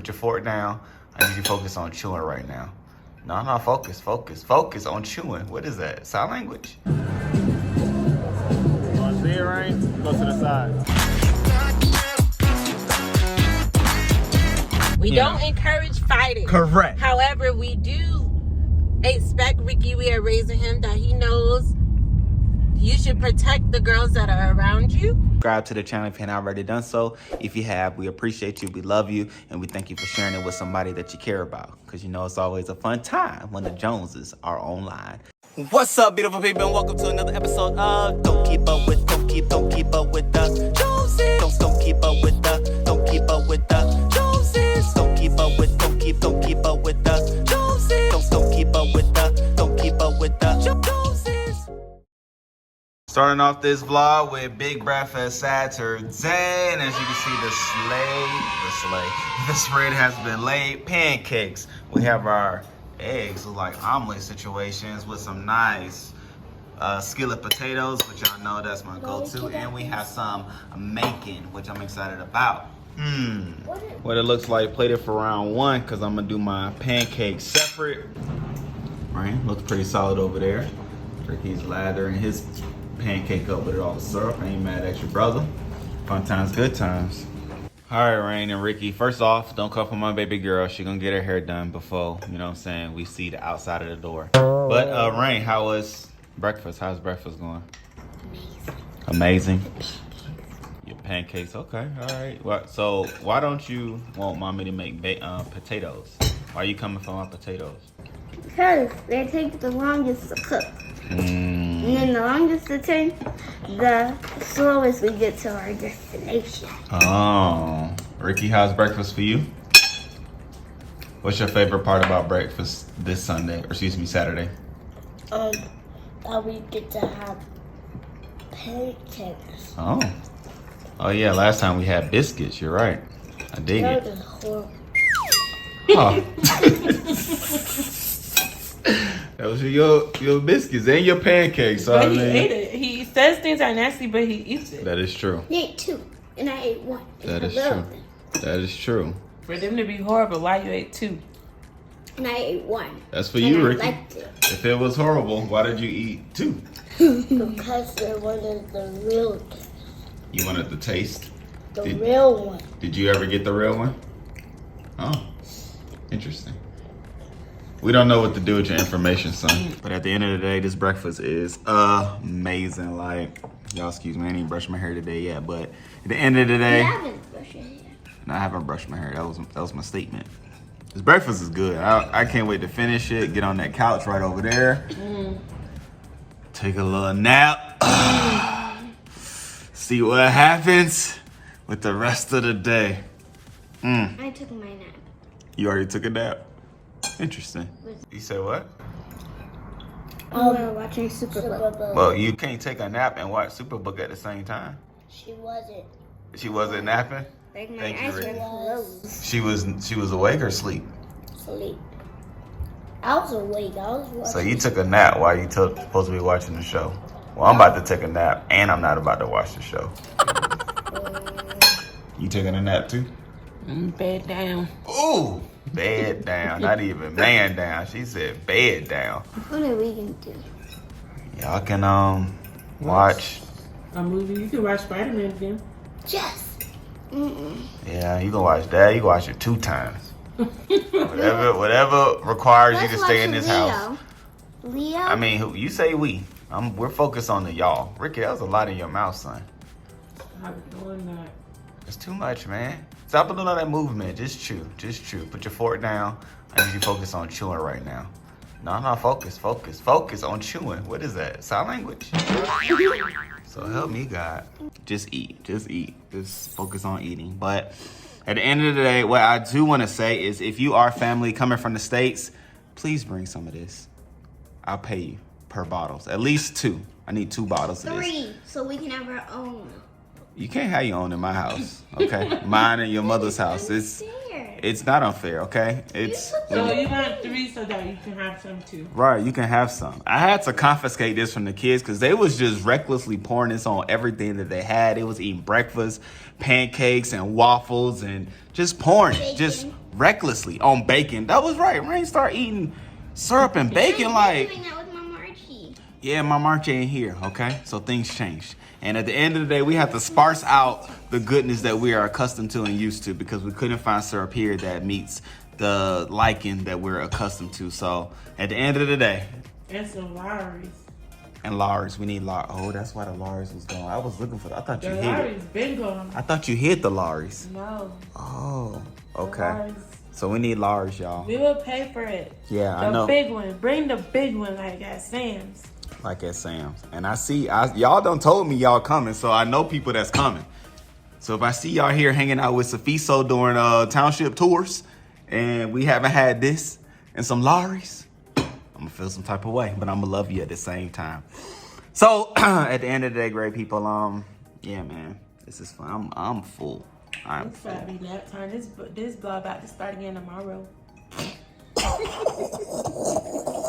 Put your fork down. I need you to focus on chewing right now. No, focus on chewing. What is that? Sign language? You want to see it, Rain? Go to the side. We don't encourage fighting. Correct. However, we do expect Ricky, we are raising him, that he knows you should protect the girls that are around you. Subscribe to the channel if you haven't already done so. If you have, we appreciate you, we love you, and we thank you for sharing it with somebody that you care about. Because you know it's always a fun time when the Joneses are online. What's up, beautiful people, and welcome to another episode of Don't Keep Up With the Joneses. Don't keep up with the Joneses. Don't keep up with the Joneses. Don't keep up with the Joneses. Don't keep up with the Joneses. Starting off this vlog with big breakfast Saturday, and as you can see, the spread has been laid. Pancakes. We have our eggs, look like omelet situations with some nice skillet potatoes, which y'all know that's my go-to, and we have some macon, which I'm excited about. What it looks like plated for round one, because I'm gonna do my pancakes separate. Right, looks pretty solid over there. Rickey's lathering his pancake up with all the syrup. I ain't mad at your brother. Fun times, good times. All right, Rain and Ricky. First off, don't cuff on my baby girl. She gonna get her hair done before, you know what I'm saying, we see the outside of the door. But Rain, how was breakfast? How's breakfast going? Amazing. Your pancakes, okay, all right. Well, so why don't you want mommy to make potatoes? Why are you coming for my potatoes? Because they take the longest to cook. And then the longest to take, the slowest we get to our destination. Oh. Ricky, how's breakfast for you? What's your favorite part about breakfast this Sunday, or excuse me, Saturday? That we get to have pancakes. Oh. Oh yeah, last time we had biscuits, you're right. I dig That it. was horrible. Oh. That was your biscuits and your pancakes. So But he ate it. He says things are nasty, but he eats it. That is true. He ate two, and I ate one. That is true. That is true. For them to be horrible, why you ate two? And I ate one. That's for And you, I Ricky. liked it. If it was horrible, why did you eat two? Because they wanted the real taste. You wanted the taste? The real one. Did you ever get the real one? Oh, interesting. We don't know what to do with your information, son. But at the end of the day, this breakfast is amazing. Like, y'all excuse me, I ain't even brushed my hair today yet. But at the end of the day, You haven't brushed your hair. no, I haven't brushed my hair. That was my statement. This breakfast is good. I can't wait to finish it. Get on that couch right over there. Take a little nap. See what happens with the rest of the day. I took my nap. You already took a nap? Interesting. You said what? We were watching Superbook. Well, you can't take a nap and watch Superbook at the same time. She wasn't. She wasn't napping? Like my Thank you, eyes Ricky. were closed. She was awake or asleep? Sleep. I was awake. I was watching. So you took a nap while you supposed to be watching the show. Well, I'm about to take a nap and I'm not about to watch the show. You taking a nap too? Bed down. Ooh, bed down. Not even man down. She said bed down. What are we gonna do? Y'all can watch. A movie. You can watch Spider-Man again. Yes. Yeah, you can watch that. You can watch it 2 times. Whatever requires you to stay in this house. Leo? I mean, you say we. We're focused on the y'all. Ricky, that was a lot in your mouth, son. I'm doing that. It's too much, man. Stop doing all that movement. Just chew. Just chew. Put your fork down. I need you to focus on chewing right now. No, focus on chewing. What is that? Sign language? So help me, God. Just eat. Just focus on eating. But at the end of the day, what I do want to say is if you are family coming from the States, please bring some of this. I'll pay you per bottles. At least 2. I need 2 bottles of this. 3, so we can have our own. You can't have your own in my house, okay? Mine and your mother's house. It's not unfair, okay? It's So you want 3 so that you can have some too. right. You can have some. I had to confiscate this from the kids because they was just recklessly pouring this on everything that they had. They was eating breakfast, pancakes, and waffles, and just pouring it, just recklessly on bacon. That was right. Rain start eating syrup and bacon like. Doing that with Mama Archie. Yeah, my March ain't here, okay? So things changed. And at the end of the day, we have to sparse out the goodness that we are accustomed to and used to because we couldn't find syrup here that meets the liking that we're accustomed to. So at the end of the day. And some Lowry's. And Lars, we need Lars. Oh, that's why the Lars was going. I was looking for. I thought you hit Lowry's it. been gone. I thought you hit the Lars. No. Oh, The okay. Lowry's. So we need Lars, y'all. We will pay for it. Yeah, I know. The big one. Bring the big one like at Sam's. Like at Sam's. And I see, y'all done told me y'all coming, so I know people that's coming. So if I see y'all here hanging out with Sofiso during township tours, and we haven't had this and some Lowry's, I'm gonna feel some type of way, but I'm gonna love you at the same time. So at the end of the day, great people, yeah, man, this is fun. I'm full. I'm It's about to be nap time. This vlog about to start again tomorrow.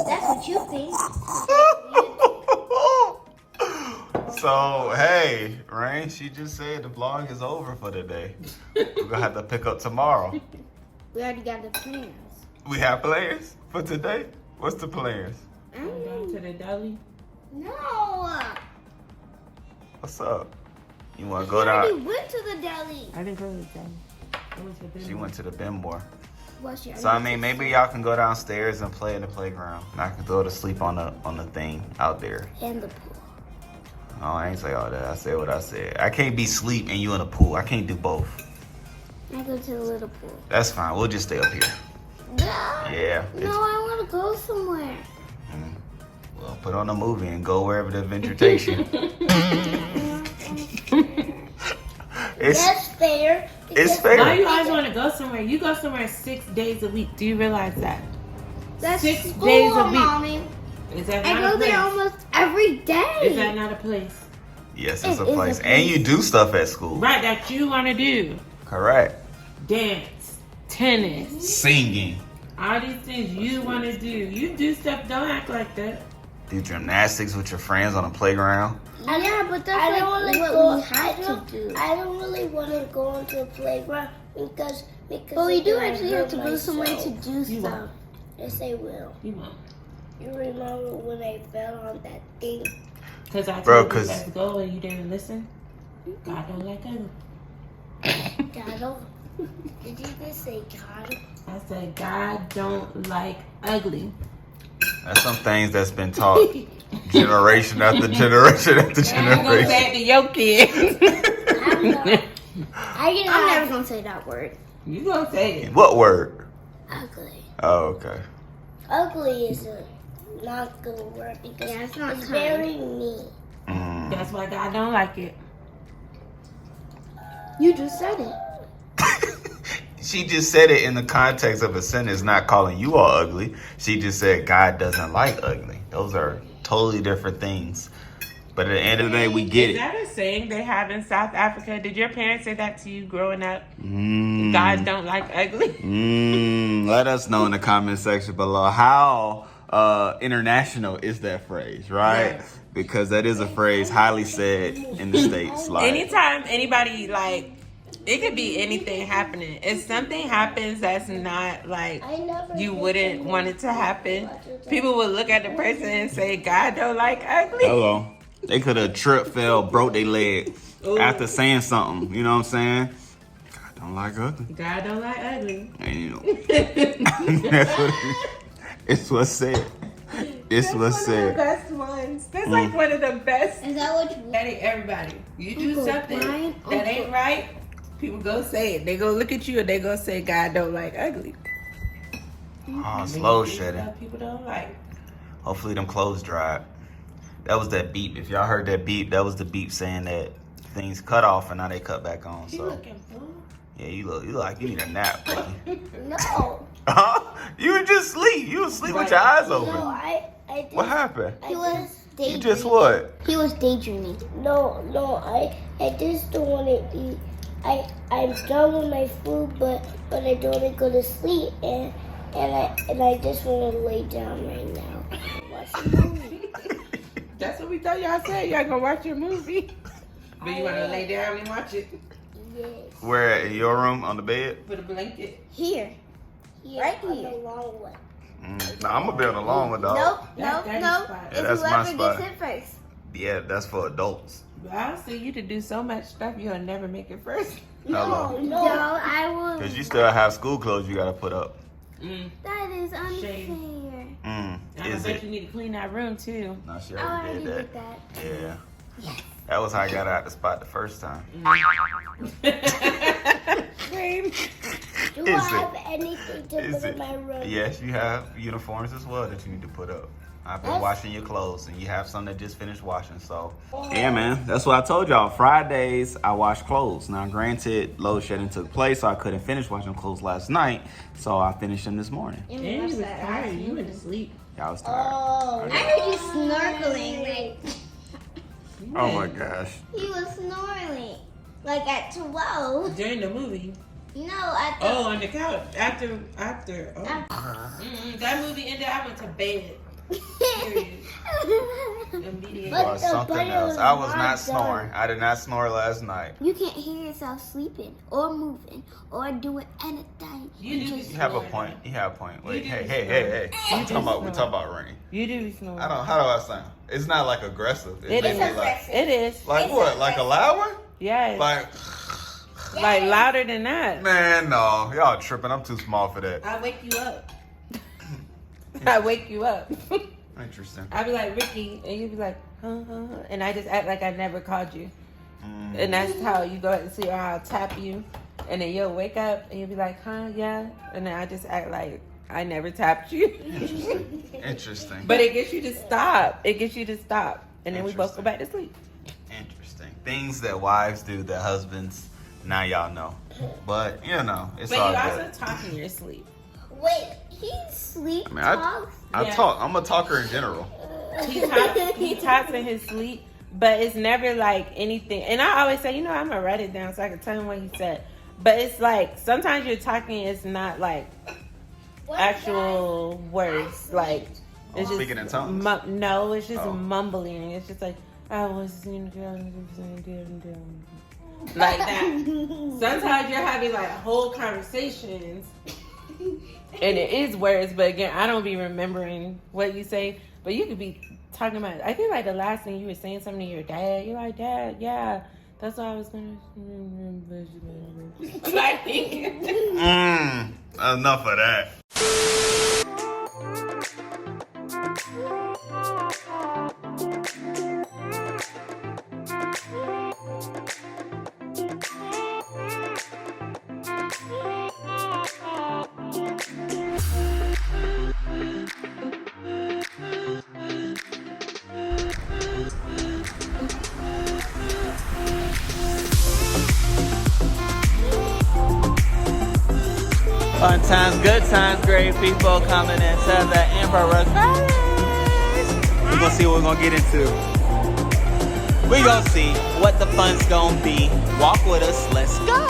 That's what you think. So, hey, Rain, she just said the vlog is over for today. We're gonna have to pick up tomorrow. We already got the plans. We have plans for today? What's the plans? Go down to the deli. No. What's up? You wanna We go already down? went to the deli. I didn't go to the deli. I went to the She went to the Benmore. Well, she So I already mean, went maybe y'all can go downstairs and play in the playground. And I can go to sleep on the thing out there. to- And the pool. Oh, I ain't say all that. I said what I said. I can't be asleep and you in the pool. I can't do both. I go to the little pool. That's fine. We'll just stay up here. Yeah. No, I want to go somewhere. Well, put on a movie and go wherever the adventure takes you. That's fair. It's Why fair. you always want to go somewhere? You go somewhere 6 days a week. Do you realize that? That's 6 school, days a week. Mommy. Is that I not go a place? there almost every day. Is that not a place? Yes, It it's a is a place. place. And you do stuff at school. Right, that you want to do. Correct. Dance, tennis, Singing. all these things you want to do. You do stuff, don't act like that. Do gymnastics with your friends on the playground. Yeah, but that's I don't like really what go. we have to do. I don't really want to go into the playground because. But we do I actually have to hurt go somewhere to myself. do You stuff. won't. Yes, I will. You won't. You remember when I fell on that thing? Because I told Bro, you 'cause- let's go and you didn't listen. God don't like ugly. God, did you just say God? I said God don't like ugly. That's some things that's been taught generation after generation after I ain't gonna generation. say it to your kids. I'm not. I'm never gonna say that word. You gonna say it. What word? Ugly. Oh, okay. Ugly is a not good word because Yeah, it's not it's kind. very mean. That's why God don't like it. You just said it. She just said it in the context of a sentence, not calling you all ugly. She just said God doesn't like ugly. Those are totally different things. But at the end of the day, we get Is it. that a saying they have in South Africa? Did your parents say that to you growing up? Mm. Guys don't like ugly. Let us know in the comment section below how international is that phrase, right? Yes. Because that is a phrase highly said in the States. Like, Anytime anybody like, it could be anything happening. If something happens that's not like I never. you did wouldn't the want it to happen, movie. people would look at the person and say, God don't like ugly. hello. They could have tripped, fell, broke their leg Ooh. after saying something. You know what I'm saying? God don't like ugly. God don't like ugly. And you know, that's what it's what's said. It's what's One of the said. best ones. That's like one of the best. Is that what you That ain't everybody. You do Uncle something Brian, that ain't Uncle- right, people go say it. They go look at you and they go say God don't like ugly. Oh, slow Do shedding. stuff people don't like. Hopefully them clothes dried. That was that beep. If y'all heard that beep, that was the beep saying that things cut off and now they cut back on. You So looking fool. yeah, you look like you need a nap. Ricky. No. You were just sleep. You was sleep with your Right. eyes No, open. I did. What happened? He was You daydreaming. just what? He was daydreaming. No, I just don't want to eat. I'm done with my food, but I don't want to go to sleep, and I just want to lay down right now and watch a movie. That's what we thought y'all said. Y'all gonna watch your movie. But you wanna lay down and watch it? Yes. Where in your room on the bed? Put a blanket. Here. here Right on here. the long one. Nah, I'm gonna be on the long one, dog. Nope, That's nope, Daddy's nope. spot. It's that's my whoever spot. gets it first. Yeah, that's for adults. I'll see you to do so much stuff you'll never make it first. Hello. No, I will. Because you still have school clothes you gotta put up. That is unfair. Shame. I Is bet it? you need to clean that room too. No, she I already already did did that. Yeah. That was how I got out the spot the first time. Cream. Do Is I have it? anything to Is put it? in my room? Yes, you have uniforms as well that you need to put up. I've been washing your clothes, and you have some that just finished washing. So, yeah, man, that's what I told y'all. Fridays, I wash clothes. Now, granted, load shedding took place, so I couldn't finish washing clothes last night. So I finished them this morning. And you was tired. You went to sleep. Yeah, I was tired. Oh, I heard you snorkeling. Like, Oh my gosh. he was snoring. Like at 12. During the movie. No, at the. Oh, on the couch. After. Oh. That movie ended. I went to bed. Period. Immediately. But Or the something button else. was I was not not done. snoring. I did not snore last night. You can't hear yourself sleeping or moving or doing anything. You do. You have a point. You have a point. Wait, You hey, do hey, snore. hey, hey. You do We snore. talking about rain. You do snore. I don't. How do I sound? It's not like aggressive. It maybe is. like It is. what? Like a loud one? Yes. Like, louder than that. man, no, y'all tripping. I'm too small for that. I wake you up. I wake you up. Interesting. I be like, Ricky, and you be like, huh, and I just act like I never called you. And that's how you go to sleep, or I'll tap you, and then you'll wake up and you'll be like, yeah, and then I just act like I never tapped you. Interesting. But it gets you to stop. And then we both go Interesting. back to sleep. Interesting. Things that wives do that husbands, now y'all know. But, you know, it's But all you good. also talk in your sleep. Wait, he sleep I mean, I talks? Yeah. talk. I'm a talker in general. He talks in his sleep, but it's never like anything. And I always say, I'm gonna write it down so I can tell him what he said. But it's like sometimes you're talking, it's not like actual words. Like it's just Speaking in tongues? no, it's just Oh. mumbling. It's just like I was like that. Sometimes you're having like whole conversations. And it is words, but again, I don't be remembering what you say. But you could be talking about. I think like the last thing you were saying something to your dad. You're like, Dad, yeah, that's what I was gonna. Like, Enough of that. Fun times, good times, great people coming into the Emperor's Palace. We're gonna see what we're gonna get into. We're gonna see what the fun's gonna be. Walk with us, let's go.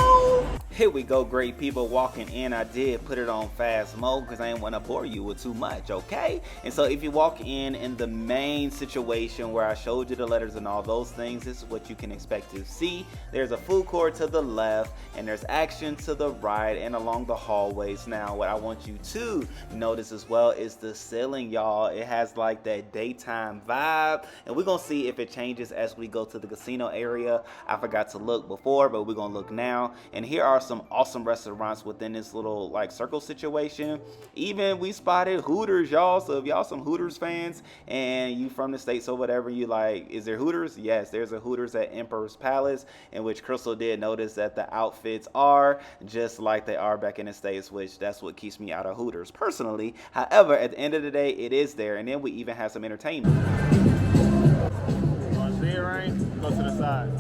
Here we go, great people, walking in. I did put it on fast mode because I didn't want to bore you with too much, okay? And so if you walk in the main situation where I showed you the letters and all those things, this is what you can expect to see. There's a food court to the left, and there's action to the right and along the hallways. Now, what I want you to notice as well is the ceiling, y'all. It has like that daytime vibe, and we're gonna see if it changes as we go to the casino area. I forgot to look before, but we're gonna look now. And here are some awesome restaurants within this little like circle situation. Even we spotted Hooters, y'all. So if y'all some Hooters fans and you from the States or whatever, you like, is there Hooters? Yes, there's a Hooters at Emperor's Palace, in which Chrystle did notice that the outfits are just like they are back in the States, which that's what keeps me out of Hooters personally. However, at the end of the day, it is there. And then we even have some entertainment. You want to see it, Rain? Go to the side.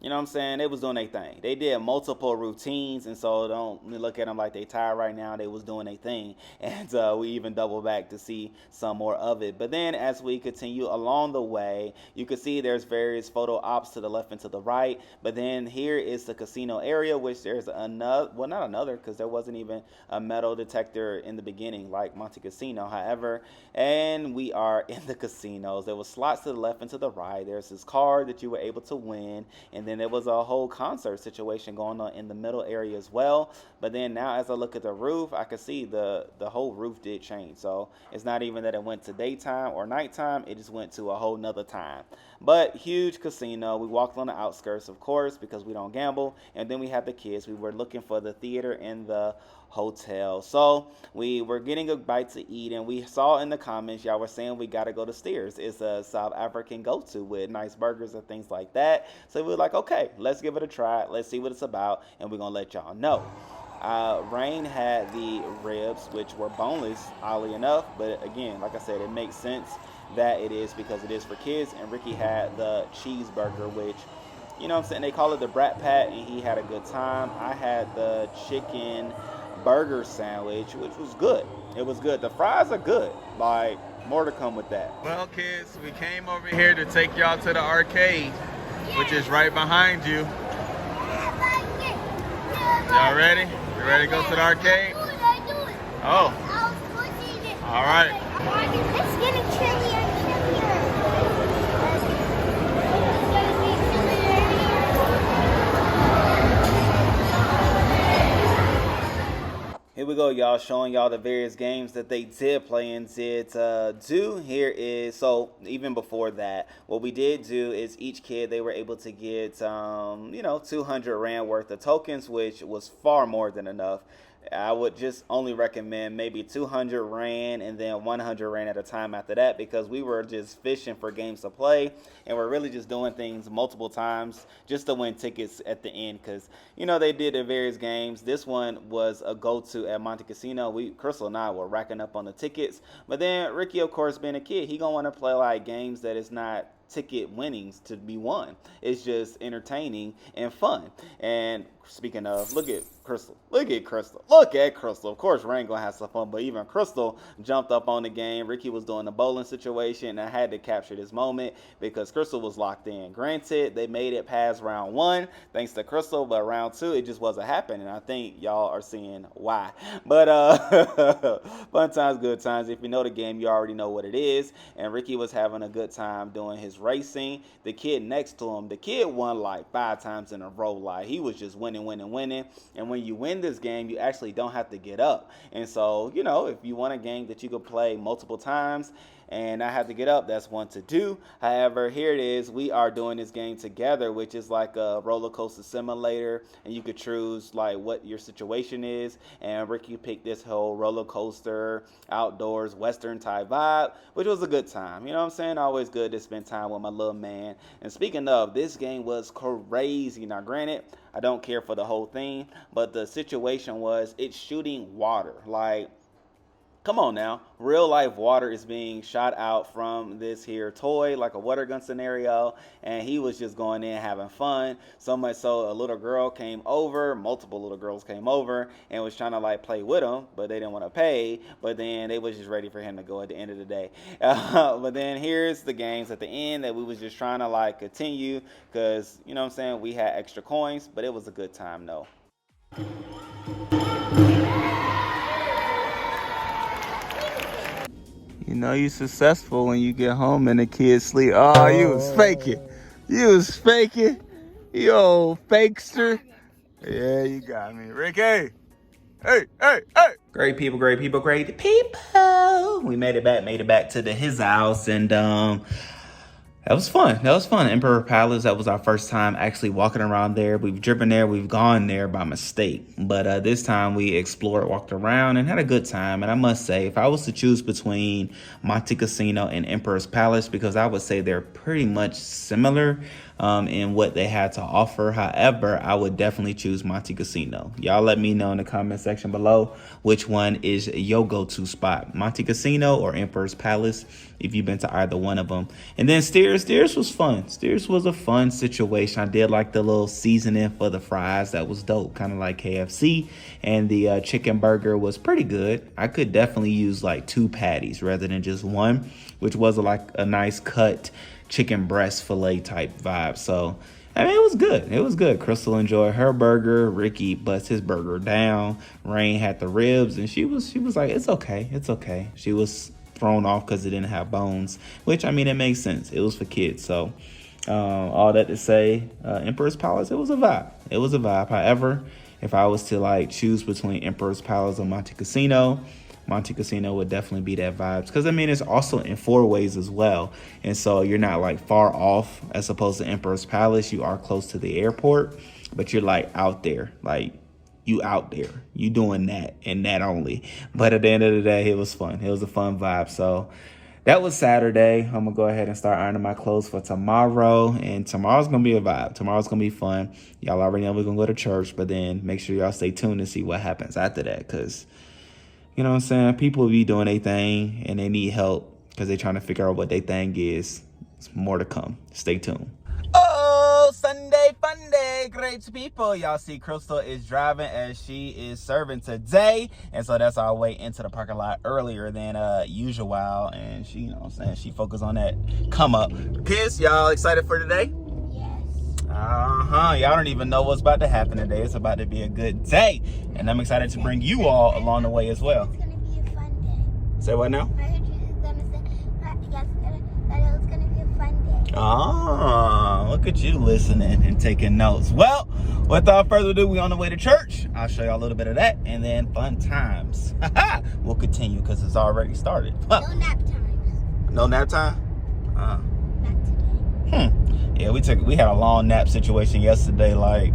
You know what I'm saying? They was doing their thing. They did multiple routines, and so don't look at them like they tired right now. They was doing their thing, and we even double back to see some more of it. But then as we continue along the way, you can see there's various photo ops to the left and to the right. But then here is the casino area, which there's another, well, not another, because there wasn't even a metal detector in the beginning like Monte Casino. However, and we are in the casinos. There was slots to the left and to the right. There's this card that you were able to win, and then it was a whole concert situation going on in the middle area as well. But then now as I look at the roof, I can see the whole roof did change. So it's not even that it went to daytime or nighttime, it just went to a whole nother time. But huge casino. We walked on the outskirts, of course, because we don't gamble. And then we had the kids. We were looking for the theater and the hotel. So we were getting a bite to eat, and we saw in the comments y'all were saying we got to go to Steers. It's a South African go-to with nice burgers and things like that. So we were like, okay, let's give it a try. Let's see what it's about, and we're gonna let y'all know. Rain had the ribs, which were boneless, oddly enough, but again, like I said, it makes sense that it is because it is for kids. And Ricky had the cheeseburger, which, you know what I'm saying, they call it the Brat Pat, and he had a good time. I had the chicken burger sandwich, which was good. It was good. The fries are good. Like, more to come with that. Well, kids, we came over here to take y'all to the arcade, which is right behind you. Y'all ready? You ready to go to the arcade? Oh. All right. It's getting chillier and Here we go, y'all, showing y'all the various games that they did play and did do. Here is, so even before that, what we did do is each kid, they were able to get, 200 Rand worth of tokens, which was far more than enough. I would just only recommend maybe 200 Rand and then 100 Rand at a time after that, because we were just fishing for games to play, and we're really just doing things multiple times just to win tickets at the end, because, they did their various games. This one was a go-to at Monte Casino. Chrystle and I were racking up on the tickets, but then Ricky, of course, being a kid, he gonna want to play like games that is not ticket winnings to be won. It's just entertaining and fun. And speaking of, look at Chrystle. Look at Chrystle. Of course, Rain gonna have some fun, but even Chrystle jumped up on the game. Ricky was doing the bowling situation, and I had to capture this moment because Chrystle was locked in. Granted, they made it past round 1 thanks to Chrystle, but round 2 it just wasn't happening. I think y'all are seeing why. But fun times, good times. If you know the game, you already know what it is. And Ricky was having a good time doing his racing. The kid next to him, the kid won like 5 times in a row. Like, he was just winning. And when you win this game, you actually don't have to get up. And so, if you want a game that you could play multiple times and not have to get up, that's one to do. However, here it is. We are doing this game together, which is like a roller coaster simulator, and you could choose like what your situation is. And Ricky picked this whole roller coaster, outdoors, Western type vibe, which was a good time. You know what I'm saying? Always good to spend time with my little man. And speaking of, this game was crazy. Now, granted, I don't care for the whole thing, but the situation was it's shooting water. Like, come on now, real life water is being shot out from this here toy, like a water gun scenario, and he was just going in having fun. So much so a little girl came over, multiple little girls came over and was trying to like play with him, but they didn't want to pay, but then they was just ready for him to go at the end of the day. But then here's the games at the end that we was just trying to like continue, because you know what I'm saying, we had extra coins, but it was a good time though. You know you successful when you get home and the kids sleep. Oh, you was faking. You old fakester. Yeah, you got me. Ricky. Hey. Great people. We made it back to his house, and that was fun. Emperor Palace, that was our first time actually walking around there. We've driven there, we've gone there by mistake. But this time we explored, walked around, and had a good time. And I must say, if I was to choose between Monte Casino and Emperor's Palace, because I would say they're pretty much similar in what they had to offer. However, I would definitely choose Monte Casino. Y'all let me know in the comment section below which one is your go-to spot, Monte Casino or Emperor's Palace, if you've been to either one of them. And then Steers was fun. Steers was a fun situation. I did like the little seasoning for the fries. That was dope, kind of like KFC. And the chicken burger was pretty good. I could definitely use like 2 patties rather than just one, which was like a nice cut chicken breast fillet type vibe. So I mean, it was good. Chrystle enjoyed her burger. Ricky busts his burger down. Rain had the ribs, and she was like, it's okay. She was thrown off because it didn't have bones, which, I mean, it makes sense. It was for kids. So All that to say, Emperor's Palace, it was a vibe. It was a vibe. However, if I was to like choose between Emperor's Palace or Monte Casino would definitely be that vibes. Because I mean, it's also in 4 ways as well. And so you're not like far off as opposed to Emperor's Palace. You are close to the airport, but you're like out there. Like you out there. You doing that and that only. But at the end of the day, it was fun. It was a fun vibe. So that was Saturday. I'm going to go ahead and start ironing my clothes for tomorrow. And tomorrow's going to be a vibe. Tomorrow's going to be fun. Y'all already know we're going to go to church. But then make sure y'all stay tuned to see what happens after that. Because, you know what I'm saying? People be doing their thing and they need help because they're trying to figure out what their thing is. It's more to come. Stay tuned. Oh, Sunday fun day, great people. Y'all see Chrystle is driving as she is serving today. And so that's our way into the parking lot earlier than usual. And she, you know what I'm saying, she focused on that come up. Kids, y'all excited for today? Yes. Y'all don't even know what's about to happen today. It's about to be a good day. And I'm excited to bring you all along the way as well. It's gonna be a fun day. Say what now? I heard you was gonna say that it was gonna be a fun day. Oh, look at you listening and taking notes. Well, without further ado, we on the way to church. I'll show y'all a little bit of that and then fun times. We'll continue because it's already started. No nap times. No nap time? Not today. Yeah, we had a long nap situation yesterday. Like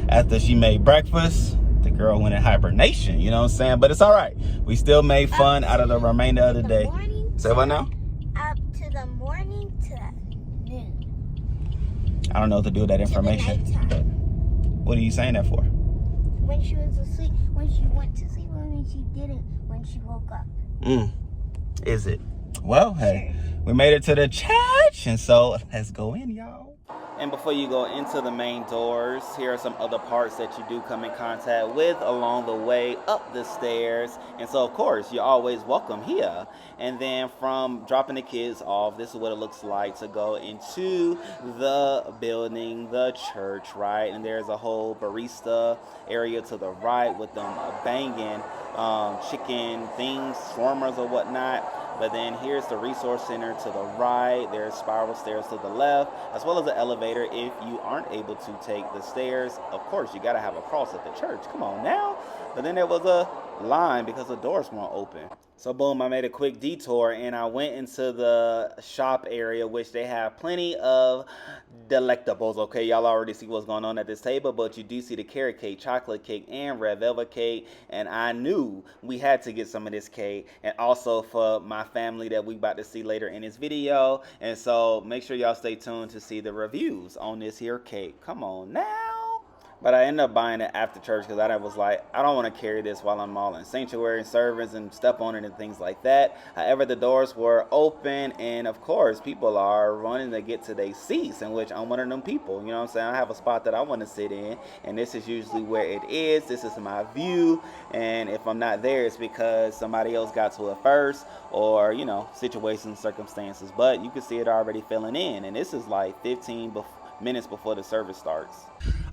after she made breakfast, the girl went in hibernation, you know what I'm saying? But it's all right. We still made fun out of the remainder of the day. Say what now? Up to the morning to noon. I don't know what to do with that information. To the nighttime. What are you saying that for? When she was asleep, when she went to sleep, and when she didn't, when she woke up. Is it? Well, hey, we made it to the church, and so let's go in, y'all. And before you go into the main doors, here are some other parts that you do come in contact with along the way up the stairs. And so, of course, you're always welcome here. And then from dropping the kids off, this is what it looks like to go into the building, the church, right? And there's a whole barista area to the right with them banging chicken things, shawarmas or whatnot. But then here's the resource center to the right. There's spiral stairs to the left, as well as the elevator if you aren't able to take the stairs. Of course, you got to have a cross at the church. Come on now. But then there was a line because the doors weren't open. So boom, I made a quick detour and I went into the shop area, which they have plenty of delectables. Okay, y'all already see what's going on at this table, but you do see the carrot cake, chocolate cake, and red velvet cake. And I knew we had to get some of this cake, and also for my family that we about to see later in this video. And so make sure y'all stay tuned to see the reviews on this here cake. Come on now. But I ended up buying it after church because I was like, I don't want to carry this while I'm all in sanctuary and service and step on it and things like that. However, the doors were open, and of course, people are running to get to their seats, in which I'm one of them people. You know what I'm saying? I have a spot that I want to sit in, and this is usually where it is. This is my view, and if I'm not there, it's because somebody else got to it first, or, you know, situations, circumstances. But you can see it already filling in, and this is like 15 minutes before the service starts.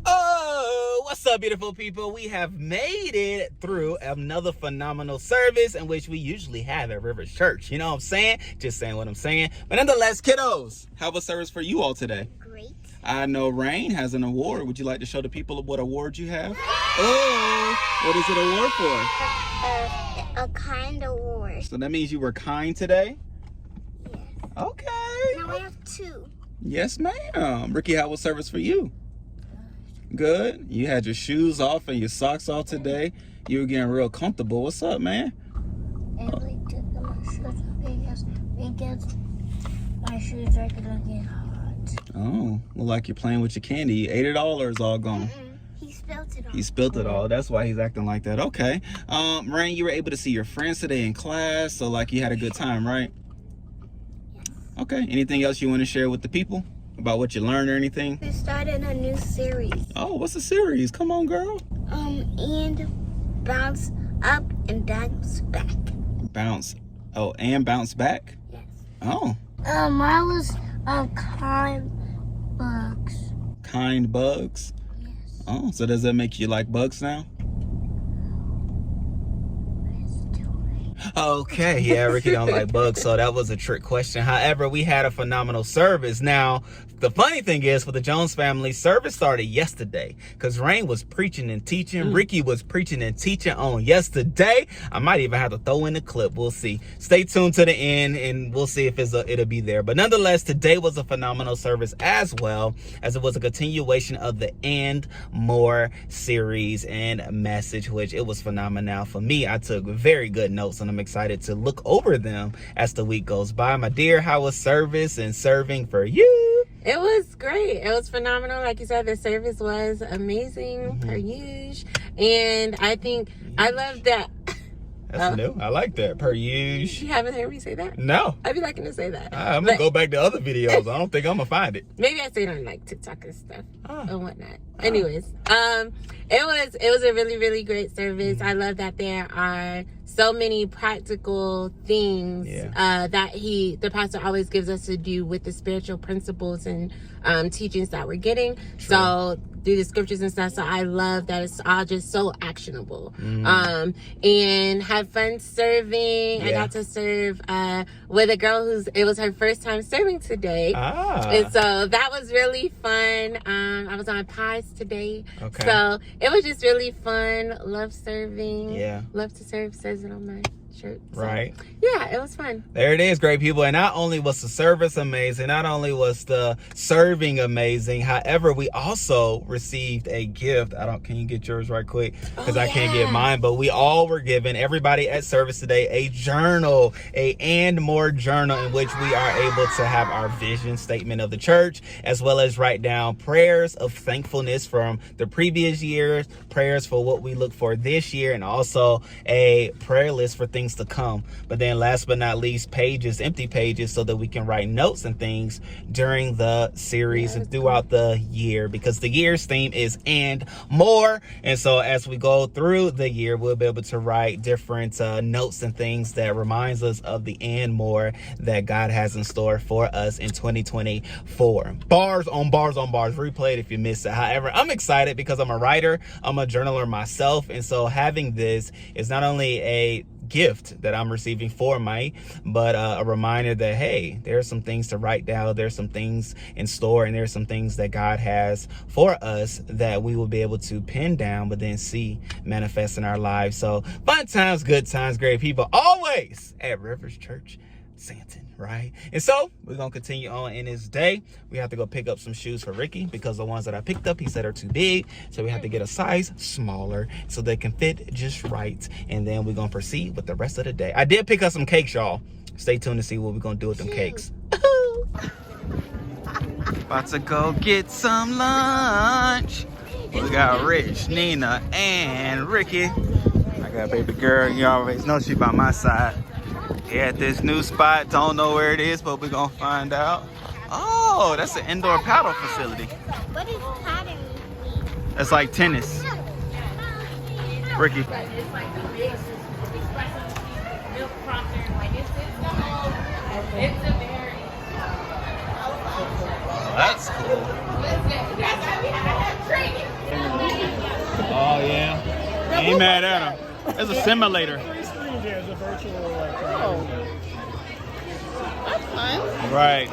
Oh, what's up, beautiful people? We have made it through another phenomenal service in which we usually have at Rivers Church. You know what I'm saying? Just saying what I'm saying. But nonetheless, kiddos, how was service for you all today? Great. I know Rain has an award. Would you like to show the people what award you have? Oh, what is it award for? A kind award. So that means you were kind today? Yes. Okay. Now I have 2. Yes, ma'am. Rickey, how was service for you? Good. You had your shoes off and your socks off today. You were getting real comfortable. What's up, man? I really took my shoes off because my shoes are gonna get hot. Oh, well, like you're playing with your candy. You ate it all or it's all gone? He spilled it all. He spilled it all. That's why he's acting like that. Okay. Rain, you were able to see your friends today in class, so like you had a good time, right? Yes. Okay. Anything else you want to share with the people about what you learned or anything? We started a new series. Oh, what's the series? Come on, girl. And bounce up and bounce back. Bounce. Oh, and bounce back? Yes. Oh. Mine was kind bugs. Kind bugs? Yes. Oh, so does that make you like bugs now? Okay, yeah, Ricky don't like bugs, so that was a trick question. However, we had a phenomenal service. Now, the funny thing is, for the Jones family, service started yesterday because Rain was preaching and teaching. Ricky was preaching and teaching on yesterday. I might even have to throw in a clip. We'll see. Stay tuned to the end, and we'll see if it'll be there. But nonetheless, today was a phenomenal service as well, as it was a continuation of the And More series and message, which it was phenomenal for me. I took very good notes, and I'm excited to look over them as the week goes by. My dear, how was service and serving for you? It was great. It was phenomenal. Like you said, the service was amazing per usual. And I think I love that. That's new. I like that. Per usual. You haven't heard me say that? No. I'd be liking to say that. I'm going to go back to other videos. I don't think I'm going to find it. Maybe I say it on like TikTok and stuff and whatnot. Anyways, it was a really, really great service. I love that there are so many practical things that the pastor always gives us to do with the spiritual principles and teachings that we're getting. True. So through the scriptures and stuff. So I love that it's all just so actionable. And had fun serving. I got to serve with a girl it was her first time serving today. And so that was really fun. I was on pies today. Okay. So it was just really fun. Love serving. Yeah. Love to serve, says it on my shirt. So, right. Yeah, it was fun. There it is, great people. And not only was the service amazing, not only was the serving amazing, however, we also received a gift. Can you get yours right quick? Because I can't get mine, but we all were given, everybody at service today, a journal, a And More journal, in which we are able to have our vision statement of the church, as well as write down prayers of thankfulness from the previous years, prayers for what we look for this year, and also a prayer list for things to come. But then last but not least, empty pages, so that we can write notes and things during the series and throughout the year, because the year's theme is And More. And so as we go through the year, we'll be able to write different notes and things that reminds us of the And More that God has in store for us in 2024. Bars on bars on bars. Replay it if you missed it. However, I'm excited because I'm a writer, I'm a journaler myself, and so having this is not only a gift that I'm receiving for Mike, but a reminder that, hey, there's some things to write down, there's some things in store, and there's some things that God has for us that we will be able to pin down, but then see manifest in our lives. So fun times, good times, great people, always at Rivers Church Santon, right? And so we're gonna continue on in this day. We have to go pick up some shoes for Ricky, because the ones that I picked up, he said, are too big, so we have to get a size smaller so they can fit just right. And then we're gonna proceed with the rest of the day. I did pick up some cakes, y'all. Stay tuned to see what we're gonna do with them cakes. About to go get some lunch. We got Rich, Nina, and Ricky. I got baby girl, you always know she by my side. Here at this new spot, don't know where it is, but we're gonna find out. Oh, that's an indoor paddle facility. What is paddle? It's like tennis. Ricky. It's like the big espresso milk frother. Like it's a very That's cool. That's why we have training. Oh yeah. Ain't mad at him. It's a simulator. There's a virtual That's fun. Right.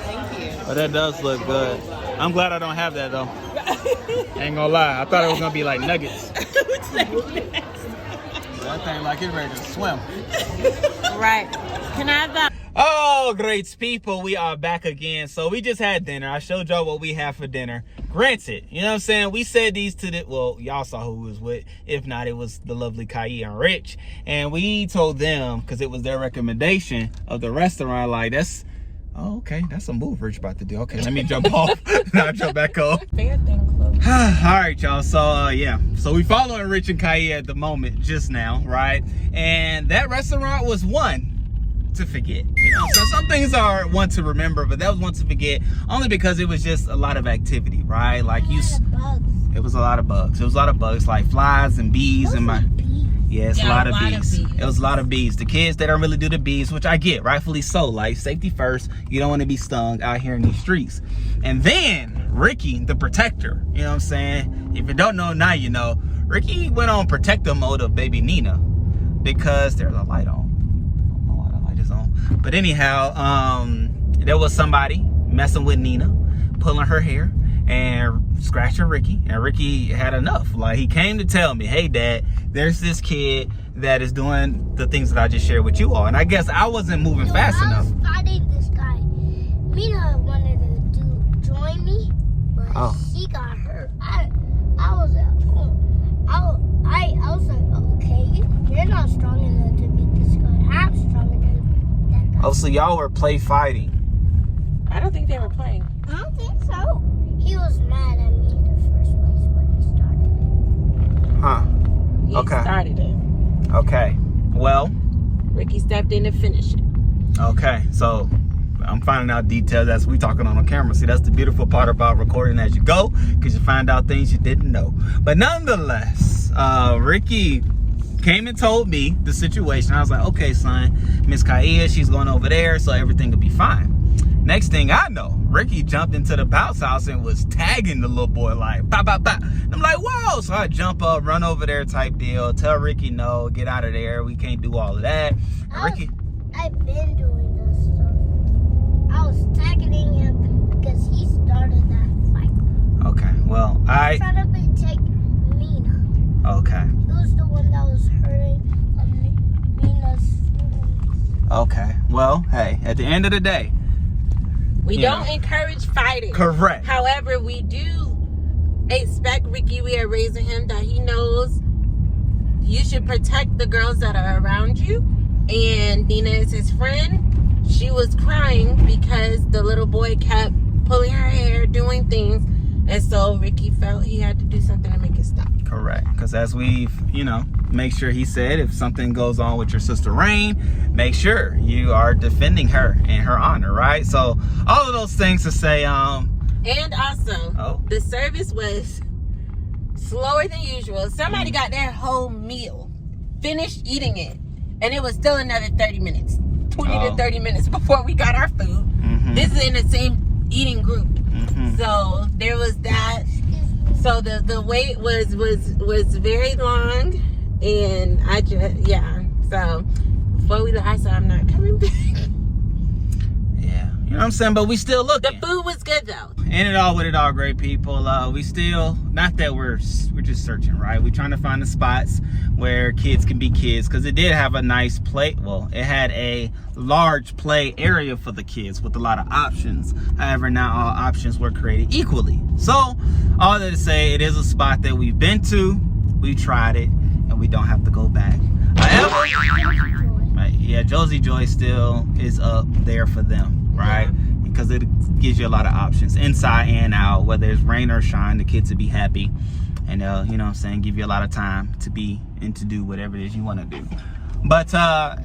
Thank you. But that does look good. I'm glad I don't have that though. Ain't gonna lie. I thought it was gonna be like nuggets. That thing like it's ready to swim. Right. Can I have that? Oh, great people, we are back again. So we just had dinner. I showed y'all what we had for dinner. Granted, you know what I'm saying? We said these to y'all saw who we was with. If not, it was the lovely Kai and Rich. And we told them, because it was their recommendation of the restaurant, like, that's a move Rich about to do. Okay, let me jump off. Now jump back on. Fair thing close. All right, y'all. So, So we following Rich and Kai at the moment, just now, right? And that restaurant was one to forget, so some things are one to remember, but that was one to forget, only because it was just a lot of activity, right? Like it was a lot of bugs. It was a lot of bugs, like flies and bees and a lot of bees. It was a lot of bees. The kids, they don't really do the bees, which I get, rightfully so. Like, safety first. You don't want to be stung out here in these streets. And then Ricky, the protector, you know what I'm saying? If you don't know, now you know. Rickey went on protective mode of baby Nina because there's a light on. I don't know why the light is on. But anyhow, there was somebody messing with Nina, pulling her hair and scratching Rickey. And Rickey had enough. Like, he came to tell me, hey, Dad, there's this kid that is doing the things that I just shared with you all. And I guess I wasn't moving fast enough. I was fighting this guy. Mina wanted to join me, but she got hurt. I was like, okay, you're not strong enough to beat this guy. I'm stronger than that guy. Oh, so y'all were play fighting. I don't think they were playing. I don't think so. He was mad at me in the first place when he started it. Huh. He Okay. started it. Okay. Well. Rickey stepped in to finish it. Okay. So I'm finding out details as we talking on camera. See, that's the beautiful part about recording as you go, because you find out things you didn't know. But nonetheless, Rickey came and told me the situation. I was like, okay, son, Miss Kaya, she's going over there, so everything will be fine. Next thing I know, Rickey jumped into the bounce house and was tagging the little boy like, pop, pop, pop. I'm like, whoa. So I jump up, run over there type deal, tell Rickey, no, get out of there. We can't do all of that. Rickey. I've been doing this stuff. I was tagging him because he started that fight. Okay, well, I tried to protect Mina. Okay. He was the one that was hurting Mina's feelings. Okay, well, hey, at the end of the day, We don't encourage fighting. Correct. However, we do expect Rickey, we are raising him that he knows you should protect the girls that are around you. And Nina is his friend. She was crying because the little boy kept pulling her hair, doing things. And so Rickey felt he had to do something to make it stop. Correct. Because as we've, make sure he said, if something goes on with your sister Rain, make sure you are defending her and her honor, right? So all of those things to say, and also, the service was slower than usual. Somebody got their whole meal, finished eating it, and it was still another 30 minutes, 20 to 30 minutes before we got our food. This is in the same eating group. So there was that. So the wait was very long, and I just So before we left, I said I'm not coming back. Yeah, you know what I'm saying. But we still looking. The food was good though. In it all, with it all, great people. We still, not that we're just searching, right? We're trying to find the spots where kids can be kids, because it did have a nice play. Well, it had a large play area for the kids with a lot of options. However, not all options were created equally. So all that to say, it is a spot that we've been to, we tried it, and we don't have to go back. However, yeah, Josie Joy still is up there for them, right? Because it gives you a lot of options inside and out, whether it's rain or shine, the kids will be happy, and you know what I'm saying, give you a lot of time to be and to do whatever it is you want to do. But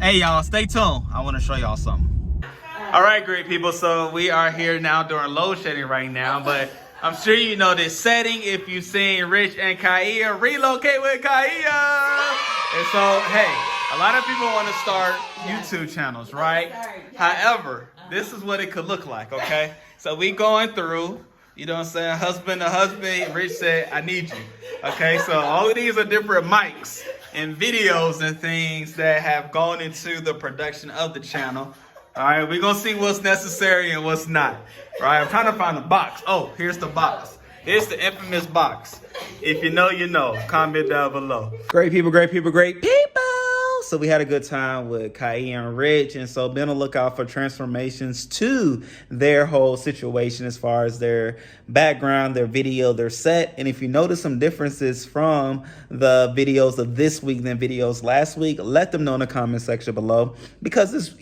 hey y'all, stay tuned. I want to show y'all something. All right, great people, so we are here now during load shedding right now, but I'm sure you know this setting if you've seen Rich and Kaya relocate with Kaya. And so, hey, a lot of people want to start YouTube channels, right? However, this is what it could look like, okay? So we going through, you know what I'm saying, husband to husband. Rich said, I need you, okay? So all of these are different mics and videos and things that have gone into the production of the channel. All right, we're going to see what's necessary and what's not. All right, I'm trying to find the box. Oh, here's the box. Here's the infamous box. If you know, you know. Comment down below. Great people, great people, great people. So we had a good time with Kai and Rich, and so be on the lookout for transformations to their whole situation as far as their background, their video, their set. And if you notice some differences from the videos of this week than videos last week, let them know in the comment section below, because it's,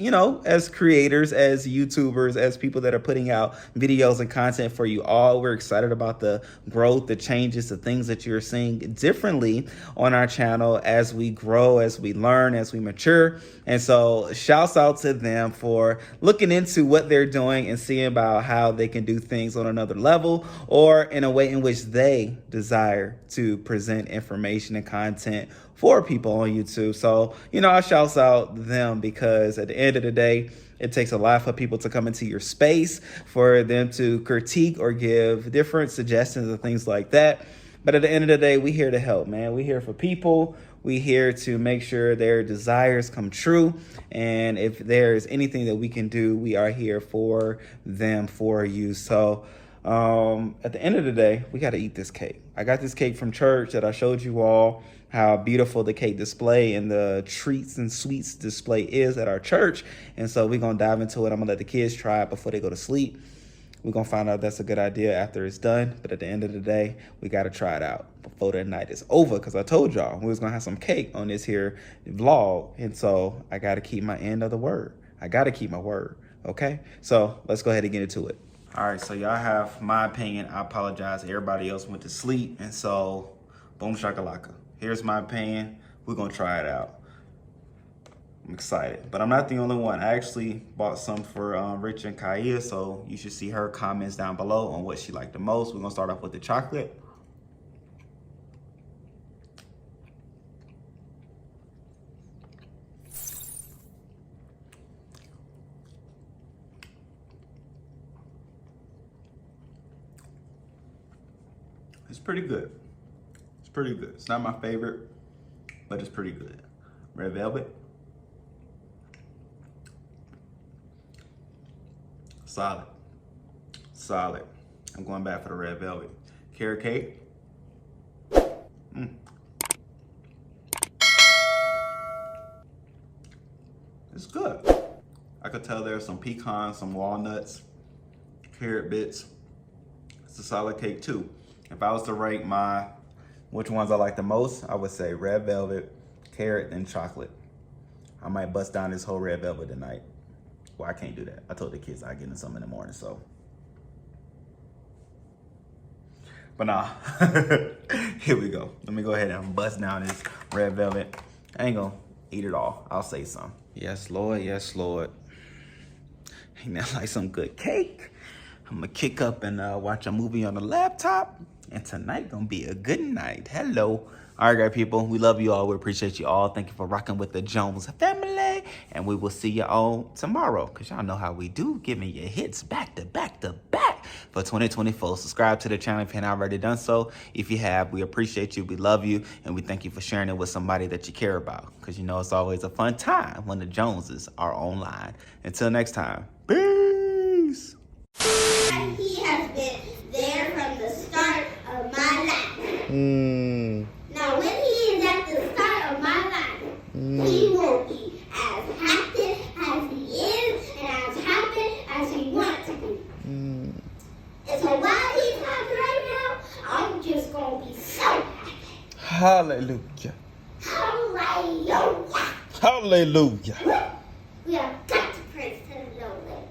as creators, as YouTubers, as people that are putting out videos and content for you all, we're excited about the growth, the changes, the things that you're seeing differently on our channel as we grow, as we learn, as we mature. And so shouts out to them for looking into what they're doing and seeing about how they can do things on another level, or in a way in which they desire to present information and content for people on YouTube. So, I shouts out them, because at the end of the day, it takes a lot for people to come into your space, for them to critique or give different suggestions and things like that. But at the end of the day, we here to help, man. We here for people. We here to make sure their desires come true. And if there's anything that we can do, we are here for them, for you. So at the end of the day, we got to eat this cake. I got this cake from church that I showed you all how beautiful the cake display and the treats and sweets display is at our church. And so we're going to dive into it. I'm going to let the kids try it before they go to sleep. We're going to find out if that's a good idea after it's done. But at the end of the day, we got to try it out before the night is over. Because I told y'all we was going to have some cake on this here vlog. And so I got to keep my end of the word. I got to keep my word. Okay? So let's go ahead and get into it. All right. So y'all have my opinion. I apologize. Everybody else went to sleep. And so boom shakalaka. Here's my opinion. We're going to try it out. I'm excited, but I'm not the only one. I actually bought some for Rich and Kaya, so you should see her comments down below on what she liked the most. We're gonna start off with the chocolate. It's pretty good. It's pretty good. It's not my favorite, but it's pretty good. Red velvet. Solid. Solid. I'm going back for the red velvet. Carrot cake. It's good. I could tell there's some pecans, some walnuts, carrot bits. It's a solid cake too. If I was to rate which ones I like the most, I would say red velvet, carrot, and chocolate. I might bust down this whole red velvet tonight. Well, I can't do that. I told the kids I'd get into some in the morning, so. But nah, here we go. Let me go ahead and bust down this red velvet. I ain't gonna eat it all. I'll say some. Yes, Lord. Yes, Lord. Ain't that like some good cake? I'm gonna kick up and watch a movie on the laptop. And tonight gonna be a good night. Hello. All right, great people. We love you all. We appreciate you all. Thank you for rocking with the Jones family. And we will see you all tomorrow. Because y'all know how we do. Giving you hits back to back to back for 2024. Subscribe to the channel if you haven't already done so. If you have, we appreciate you. We love you. And we thank you for sharing it with somebody that you care about. Because you know it's always a fun time when the Joneses are online. Until next time. Peace. He has been there from the start of my life. Now, when he is at the start of my life, he will be as happy as he is and as happy as he wants to be. And so while he's happy right now, I'm just going to be so happy. Hallelujah. Hallelujah. Hallelujah. We have got to praise the Lord.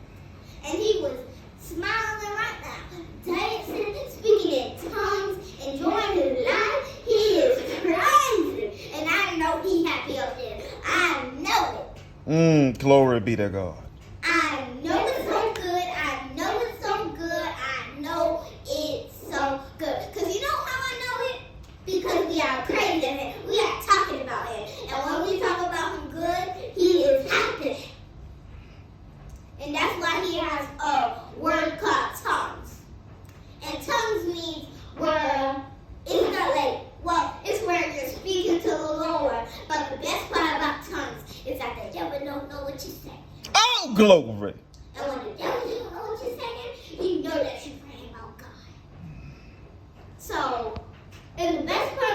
And he was smiling right now, dancing, speaking in tongues, enjoying his life. He is crazy. And I know he happy up there. I know it. Glory be to God. I know it's so good. I know it's so good. I know it's so good. Because you know how I know it? Because we are praising him. We are talking about him. And when we talk about him good, he is happy. And that's why he has a word called tongues. And tongues means where it's not like, well, it's where you're speaking to the Lord. But the best part about tongues is that the devil don't know what you're saying. Oh, glory. And when the devil doesn't know what you're saying, you know that you're praying about God. So, and the best part